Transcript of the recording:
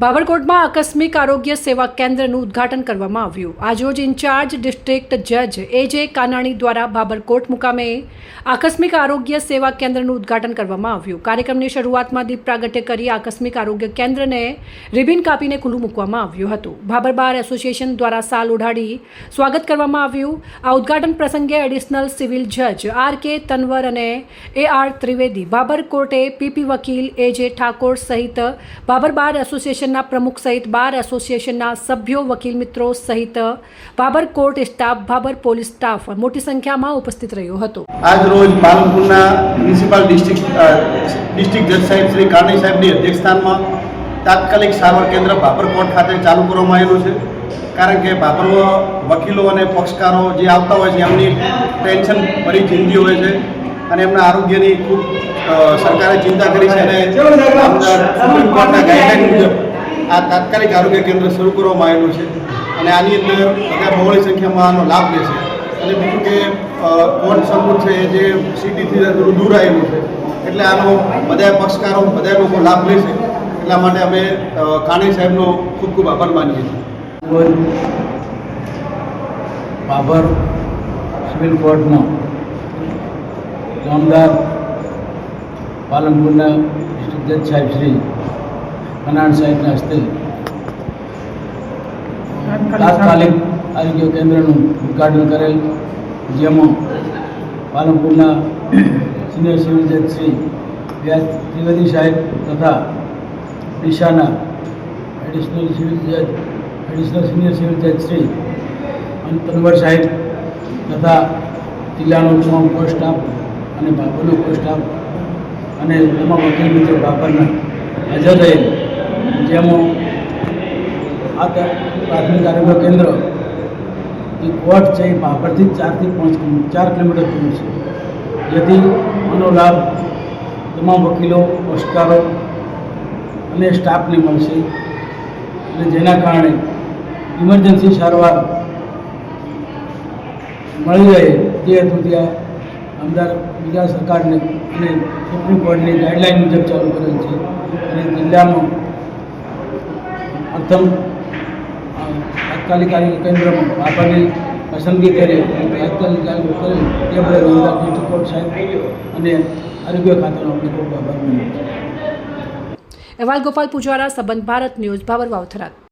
બાબરકોટમાં આકસ્મિક આરોગ્ય સેવા કેન્દ્રનું ઉદ્ઘાટન કરવામાં આવ્યું। આજરોજ ઇન્ચાર્જ ડિસ્ટ્રિક્ટ જજ એજે કાનાણી દ્વારા બાબરકોટ મુકામે આકસ્મિક આરોગ્ય સેવા કેન્દ્રનું ઉદ્ઘાટન કરવામાં આવ્યું। કાર્યક્રમની શરૂઆતમાં દીપ પ્રાગટ્ય કરી આકસ્મિક આરોગ્ય કેન્દ્રને રિબિન કાપીને ખુલ્લું મૂકવામાં આવ્યું હતું। બાબર બાર એસોસિએશન દ્વારા સાલ ઓઢાડી સ્વાગત કરવામાં આવ્યું। આ ઉદ્ઘાટન પ્રસંગે એડિશનલ સિવિલ જજ આર.કે. તનવર અને એ.આર. ત્રિવેદી, બાબરકોટે પીપી વકીલ એજે ઠાકોર સહિત બાબર બાર એસોસિએશન प्रमुख सहित बार एसोसिएशन सभ्यों वकील मित्रों सहित बाबर कोर्ट स्टाफ, बाबर पोलीस स्टाफ मोटी संख्या में उपस्थित रह्यो हतो। आज रोज पालनपुरना म्युनिसिपल डिस्ट्रिक्ट जज साहेब श्री कानाणी साहेबनी अध्यक्षस्थानमा तात्कालिक सारवार केन्द्र बाबरकोट खाते चालू करवामां आवेलुं छे। कारण के बाबરમાં वकीलो અને પક્ષકારો જે આવતા હોય છે એમની ટેન્શન ભરી જિંદગી હોય છે અને એમના આરોગ્યની ખૂબ સરકારે ચિંતા કરી છે અને સુપ્રીમ કોર્ટના ગાઈડલાઈન મુજબ આ તાત્કાલિક આરોગ્ય કેન્દ્ર શરૂ કરવામાં આવેલું છે અને આની અંદર બધા બહોળી સંખ્યામાં આનો લાભ લે છે। અને બીજું કે કોર્ટ સંકુલ છે જે સિટીથી થોડું દૂર આવેલું છે એટલે આનો બધા પક્ષકારો બધા લોકો લાભ લે છે। એટલા માટે અમે કાનાણી સાહેબનો ખૂબ ખૂબ આભાર માનીએ છીએ। બાબર સિવિલ કોર્ટમાં નામદાર પાલનપુરના ડિસ્ટ્રિક્ટ જજ સાહેબ શ્રી કનાણ સાહેબના હસ્તે તાત્કાલિક આરોગ્ય કેન્દ્રનું ઉદ્ઘાટન કરેલ, જેમાં પાલનપુરના સિનિયર સિવિલ જજ શ્રી વ્યાસ ત્રિવેદી સાહેબ તથા ડીસાના એડિશનલ સિનિયર સિવિલ જજ શ્રી તનવર સાહેબ તથા જિલ્લાનો તમામ કોર્ટ સ્ટાફ અને બાબરનો કોર્ટ સ્ટાફ અને તમામ વકીલ મિત્રો બાબરના હાજર રહેલ, જેમાં આ પ્રાથમિક આરોગ્ય કેન્દ્ર જે કોર્ટ છે એ બાબરથી 4 થી 4 કિલોમીટર દૂર છે, જેથી આનો લાભ તમામ વકીલો, પક્ષકારો અને સ્ટાફને મળશે અને જેના કારણે ઇમરજન્સી સારવાર મળી રહે તે હેતુથી આ નામદાર ગુજરાત સરકારને અને સુપ્રીમ કોર્ટની ગાઈડલાઈન મુજબ ચાલુ કરેલ છે અને જિલ્લામાં પ્રથમ તાત્કાલિક આરોગ્ય કેન્દ્રમાં બાબરની પસંદગી કરી તાત્કાલિક આરોગ્ય કરેલ તે બદલ નામદાર ડિસ્ટ્રિક્ટ કોર્ટ સાહેબ અને આરોગ્ય ખાતાનો આપણે ખૂબ આભાર માનીએ છીએ। અહેવાલ ગોપાલ પૂજારા, સંબંધ ભારત ન્યૂઝ, બાબર વાવથરા।